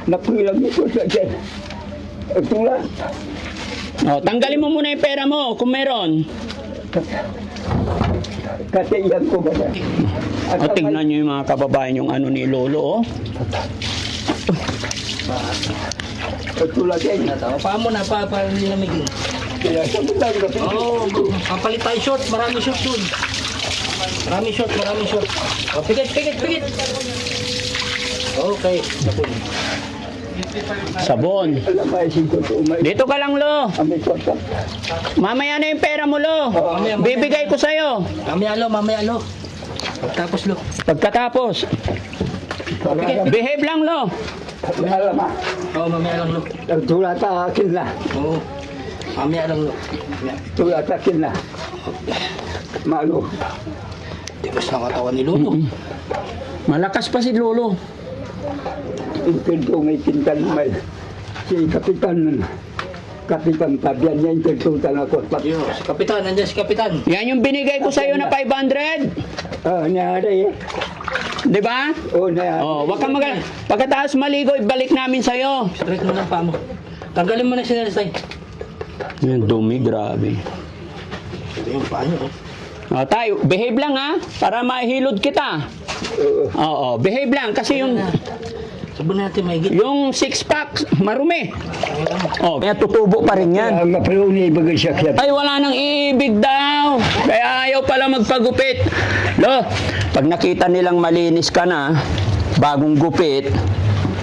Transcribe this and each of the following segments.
Napulang ito sa dyan. Ito lang. Oh, tanggalin mo muna yung pera mo kung meron. Kasi yan ko ba na? O, tingnan nyo yung mga kababayan yung ano ni Lolo, oh. Ito lang yan. Paa mo na, para hindi namigin. Kaya sa mga Oo, kapalit tayo short. Marami short dun. Marami short. O, pigit. Okay. Sabon. Dito ka lang, Lo. Mamaya na yung pera mo, Lo. Bibigay ko sa'yo. Mamaya lo. Tapos lo. Pagkatapos. Behave lang, Lo. Oo, mamaya lang lo. Tulad sa akin na. Oo. Mamaya lang lo. Tulad sa akin na. Malo. Tigas na katawan ni Lolo. Malakas pa si Lolo. Intento may pintan may. Si Kapitan Tabian niya intentutan ako. Yo, si Kapitan, nandiyan si Kapitan. Yan yung binigay ko sa'yo na 500. Niyari eh. Di ba? Niyari. Oh, wag kang pagkatapos maligo, ibalik namin sa'yo. Straight mo lang pa mo. Tanggalin mo na si Nelsay. Yan, dumi, grabe. Ito yung paa niyo. Oh, tayo, behave lang ha, para mahilod kita. Oo, behave lang kasi yung Sabon natin may git. yung six pack marumi. Oh, kaya tutubo pa rin yan. Mapaluni bagay siya kaya. Ay, wala nang iibig daw. Kaya ayaw pala magpagupit. Lo, pag nakita nilang malinis ka na, bagong gupit,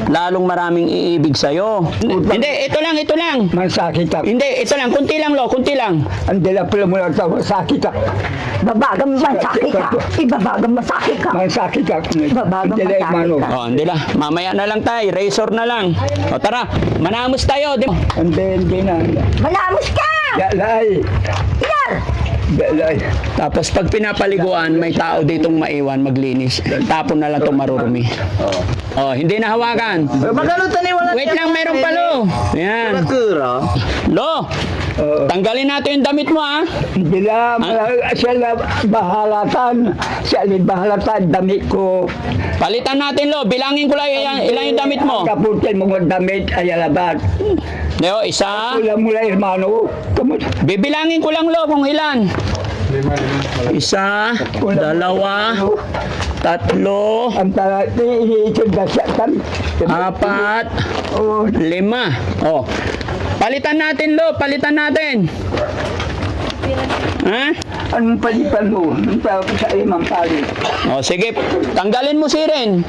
lalong maraming iibig sa'yo. Hindi, ito lang. Masakit ako. Hindi, ito lang, kunti lang, Lo, kunti lang. Andila pala mo lang tayo, masakit ako. Babagang masakit ka. Ibabagang masakit ka. Masakit ako. Babagang Andila masakit mano. ka. Oh, hindi lang. Mamaya na lang tayo, razor na lang. O tara, manamos tayo. Hindi na. Malamos ka! Dalay. Yar! Dalay. Tapos pag pinapaliguan, may tao ditong maiwan, maglinis. Tapon na lang itong marurumi. Oh, hindi na hawakan. Magano tani wala. Wait lang, meron pa, Lo. Yan. Lo, tanggalin natin yung damit mo, ha? Hindi na. Siya na bahalatan. Siya na bahalatan. Damit ko. Palitan natin, Lo. Bilangin ko lang ilan yung damit mo. Kaputin mo ng damit. Ayalabat. Leo, isa. Wala mula, hermano. Bibilangin ko lang, Lo, kung ilan. Isa, dalawa, tatlo, Ang talati, iniitid na siya. apat, lima. Oh. Palitan natin, Lo. Palitan natin. Ha? Anong palitan mo? Ang tawag sa imang palit. Oh, sige. Tanggalin mo si Ren.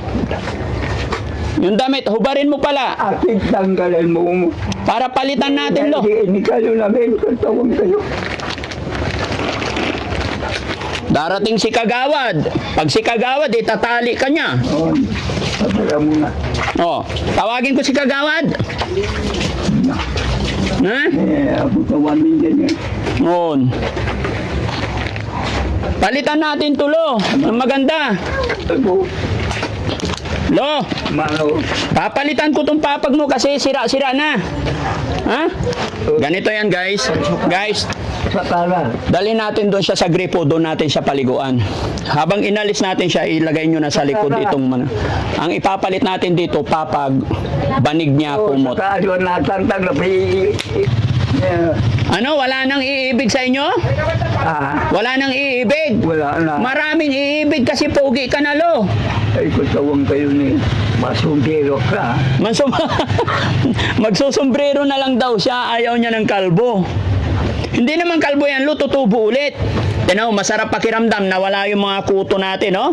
Yung damit, hubarin mo pala. Aking tanggalan mo. Para palitan natin, Lo. Hindi kayo namin. Tawag kayo. Darating si Kagawad. Pag si Kagawad, itatali ka niya. Sabara muna. Oh, tawagin ko si Kagawad. Ha? Abutawan din yan. On. Palitan natin to, Lo. Ang maganda. Lo, Mano. papalitan ko tong papag mo kasi sira-sira na. Ha? Ganito yan, guys. Guys, Sa tala. dali natin doon siya sa gripo, doon natin siya paliguan. Habang inalis natin siya, ilagay nyo na sa likod itong ang ipapalit natin dito, papag, banig niya, kumot. Sa kayo natantang na Ano, wala nang iibig sa inyo? Wala nang iibig. wala na. Maraming iibig kasi pogi ka na, Lo. Ay, kutawang kayo ni Masumbiro ka. Magsusombrero na lang daw siya, ayaw niya ng kalbo. Hindi naman kalbo yan, Lo, tutubo ulit. Tinaw, masarap pakiramdam na wala yung mga kuto natin, no?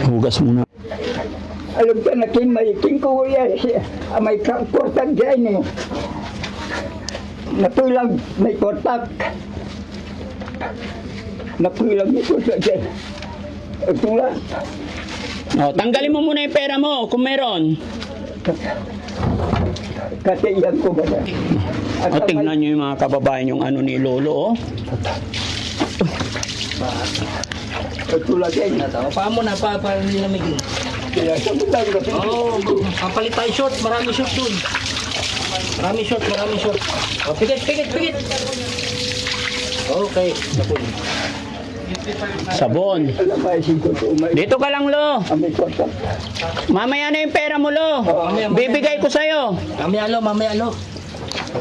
Hugas muna. Alam ka na kinmaiting ko yan. May kortak dyan eh. Napulang may kortak. Napulang may kortak dyan. Ito lang. Oh, tanggalin mo muna yung pera mo kung meron. Kasi yan ko ba na? O, tingnan nyo yung mga kababayan yung ano ni Lolo, oh. Ito lang yan. Paa mo na, para hindi namigin. Kaya sa mga Oo, kapalit tayo short. Marami short dun. Marami short. O, pigit. Okay. Sabon. Alam ba, isip ko may Dito ka lang, Lo. may kwarta. Mamaya na yung pera mo, Lo. Bibigay ko sa'yo. Mamaya lo.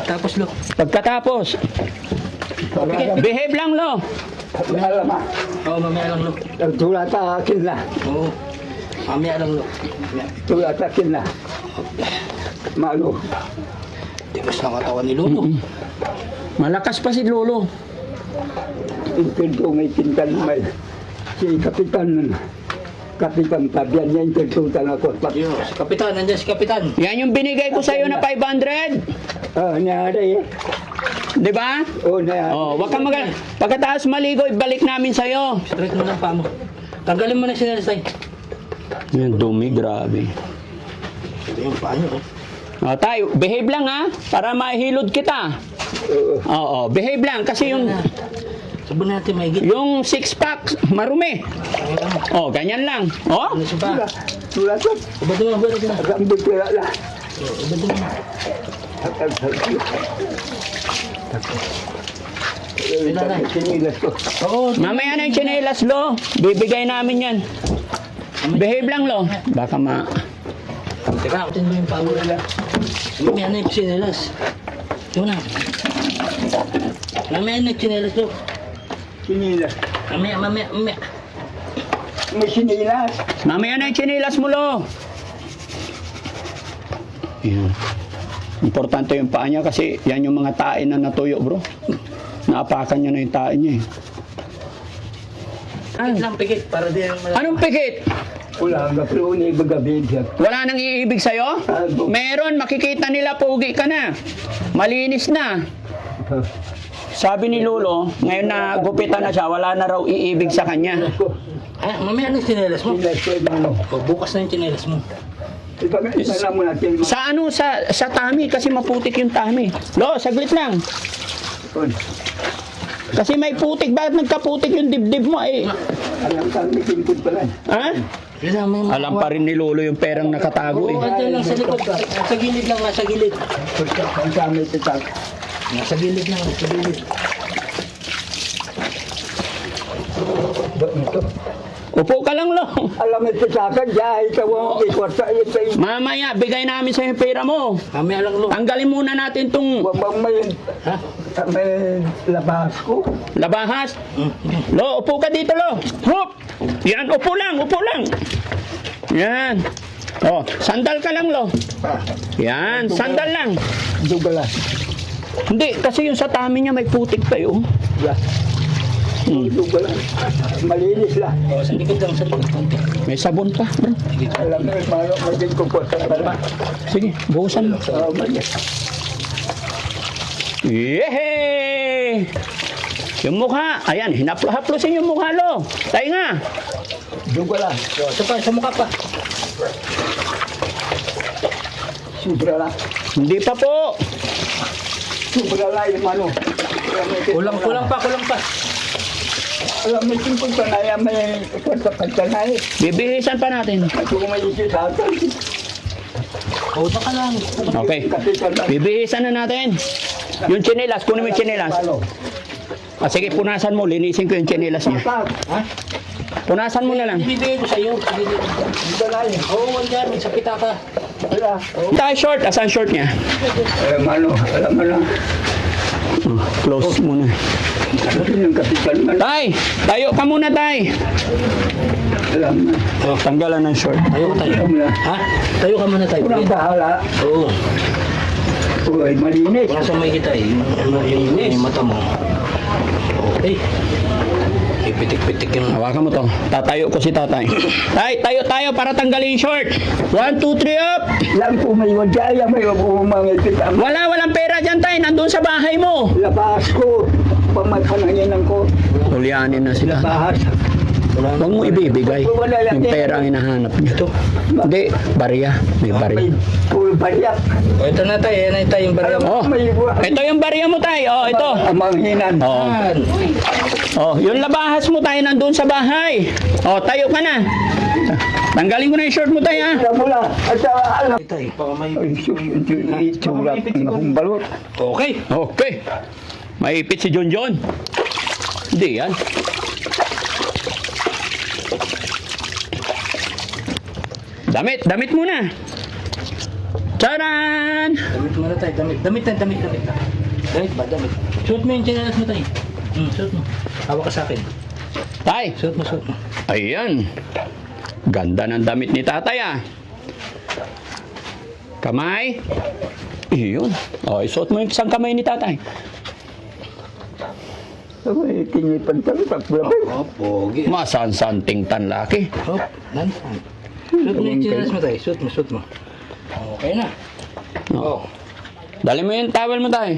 Tapos lo. Pagkatapos. Behave lang, Lo. Alam ba, Oo, mamaya lang lo. tulata akin na. Oo. Mamaya lang lo. Tulata akin na. Malo. Tigas ng katawan ni Lolo. Malakas pa si Lolo. Intento may pintan may si Kapitan Tabian niya intentutan ako. Yo, si Kapitan, nandiyan si Kapitan. Yan yung binigay ko sa'yo na 500. Nangyari. Di ba? Nangyari. Oh, wag kang pagkatapos maligo, ibalik namin sa'yo. Straight mo lang pa mo. Tanggalin mo na si Nelsay. Yan, dumi, grabe. Ito yung paa niyo. Oh, tayo, behave lang ha, para mahilod kita. Oo, behave lang kasi Sabon natin may git. yung six pack marumi. Oh, ganyan lang. Oh, Ano siya pa? Tulata. Ubad mo. Rambut ko lang. Ubad mo. Sinilas ko. Oo. mamaya na yung tsinelas, Lo. Bibigay namin yan. Behave lang, Lo. Baka Teka, atin mo yung paa mo. Mamaya na yung sinelas. Ito na. Mamaya na yung sinelas lo. Sinilas. Mamaya. May sinilas. Mamaya na yung tsinelas mo, Lo. Yan. Importante yung paa niya kasi yan yung mga tae na natuyo, bro. Naapakan niya na yung tae niya eh. Pikit lang, pikit. Para di ang Anong pikit? Wala nga pero ni bagabid siya. Wala nang iibig sa'yo? Meron, makikita nila pogi ka na. Malinis na. Sabi ni Lolo, ngayon na gupitan na siya, wala na raw iibig sa kanya. Mamaya na yung sinelas mo. Sinilas ko yung ano. O, bukas na yung sinelas mo. Ipagkakita mo natin. Sa ano, sa tummy, kasi maputik yung tummy. Lo, saglit lang. Kasi may putik, bakit nagkaputik yung dibdib mo eh? Alam ka, may timpod pala. Ha? Alam pa rin ni Lolo yung perang nakatago Oo, eh. andyan lang sa likod ka. Nasa gilid lang, nasa gilid. Ang kami titak. Nasa gilid lang, nasa gilid. Ito. Upo ka lang, Lo. Alam mo titakan, dahil ikaw ang ikot sa ito. Mamaya, bigay namin sa yung pera mo. Mamaya lang lo. Tanggalin muna natin tong Wabang may labas ko. labahas. Lo, upo ka dito, Lo. Hop! Yan, upo lang, upo lang. Yan. Oh, sandal ka lang, Lo. Yan, sandal lang. Dugala. Hindi, kasi yung sa tummy niya may putik pa yun. Dugala. Malinis lang. O, sa likod lang, sa likod. May sabon pa, bro. Alam mo, maging kupot sa pala. Sige, buhusan mo. Malinis. Yehey! Yung mukha, ayan, haplosin yung mukha, Lo. Tayo nga. Dugala. O, ito pa, sa mukha pa. Sobra lang. Hindi pa po. Sobra lang yung ano. Kulang pa. Alam mo, timpod pa na yan, may ikot sa kantanay. Bibihisan pa natin. Kung may isip sa atin. O, baka lang. Okay. Bibihisan na natin. Yung tsinelas, kunin mo yung tsinelas. Ah, sige, punasan mo. Linisin ko yung tsinelas niya. Ha? Punasan mo na lang. Ibibigay ko sa'yo. Dugala yun. Oo, andyan. May sapita ka. Wala. Tayo short. Asan short niya? Alam mo lang. Close muna. Ano yung kapitan mo? Tay! Tayo ka muna, Tay! Alam mo. Oh, tanggalan ng short. Tayo ka tayo. Alam mo lang. Ha? Tayo ka muna tayo. Kurang bahala. Oo. Uy, malinis. Wala sa may kita eh. Yung mata mo. Okay. Ipitik-pitik yung... Hawakan mo to. Tatayo ko si tatay. Tay, tayo para tanggalin yung short. 1, 2, 3, up! Lang po may wadya, may umangipit ang Walang pera dyan, Tay. Nandun sa bahay mo. labas ko. Pagmagpananginan ko. Hulyanin na sila. Bahas. Huwag mo ibibigay. Yung pera ang hinahanap niyo. Hindi, barya. May barya. Puro baryak. O, ito na tayo. Yan na tayo yung barya mo. Oh, ito yung barya mo, Tay. Oh, ito. Amanghinan. Oh. Yan. Oh, yung labahas mo, Tay, nandun sa bahay. Oh, tayo ka na. Tanggalin ko na yung short mo, Tay, ha? Alam mo lang. At alam. Tayo. Baka may... Itsura ng balot. Okay. Okay. Maipit si John John. Hindi yan. Damit muna. Charan! Damit muna tayo, damit. Damit na. Damit ba, damit. Suot mo yung chinelas mo tayo. Suot mo. Hawak ka sa akin. Tay, Suot mo. ayan. Ganda ng damit ni tatay ah. Kamay. Iyon. O, isuot mo yung isang kamay ni tatay. Ay, tinipan pa rin. Pogi. Masansanting tanlaki. Hop, nansan. Suot mo yung chinelas mo tayo. Suot mo. Okay na. Oh. Dali mo yung towel mo tayo.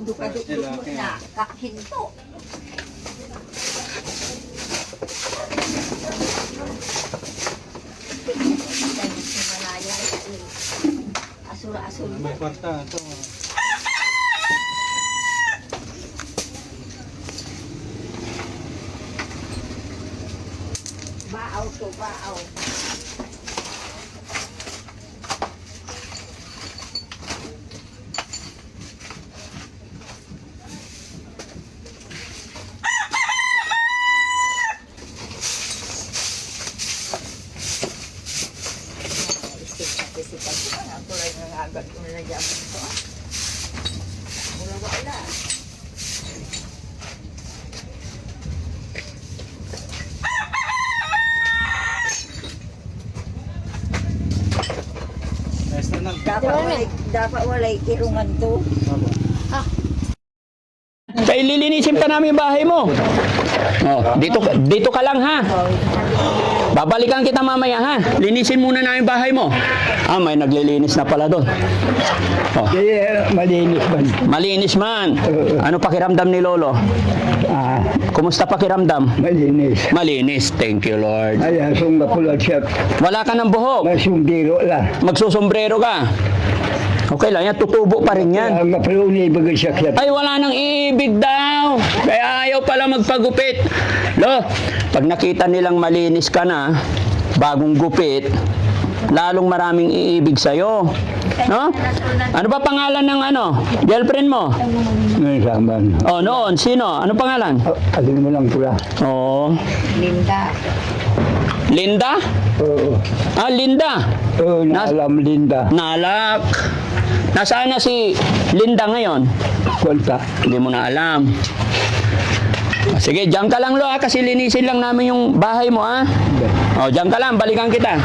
Dukaduk mo na, kakahinto. Asura-asura. May kwarta ito. Baaw to, baaw. Dapat walay irungan to. Kaya lilinisin pa namin yung bahay mo. Oh, dito ka lang ha. Babalikan kita mamaya ha. Linisin muna namin yung bahay mo. Ah, may naglilinis na pala doon. Oh, Kaya malinis man. malinis man. Ano pakiramdam ni Lolo? Ah, Kumusta pakiramdam? malinis. Malinis. Thank you, Lord. Ay, asong mapulat siya. Wala ka ng buhok. Masumbiro lang. Magsusombrero ka. Okay lang yan. Tutubo pa rin yan. Mapaluni bagay siya kaya. Ay, wala nang iibig daw. Kaya ayaw pala magpagupit. Lo, pag nakita nilang malinis ka na, bagong gupit, lalong maraming iibig sa'yo. No? Ano ba pangalan ng girlfriend mo? Ngayon saman. Oh, noon. Sino? Ano pangalan? Alin mo lang pula. Oh. Linda. Linda? Oo. Ah, Linda. Oo, naalam Linda. Nalak. Nasaan na si Linda ngayon? Kwenta. Hindi mo na alam. Sige, diyan ka lang lo ha, kasi linisin lang namin yung bahay mo ha. O, diyan ka lang, balikan kita.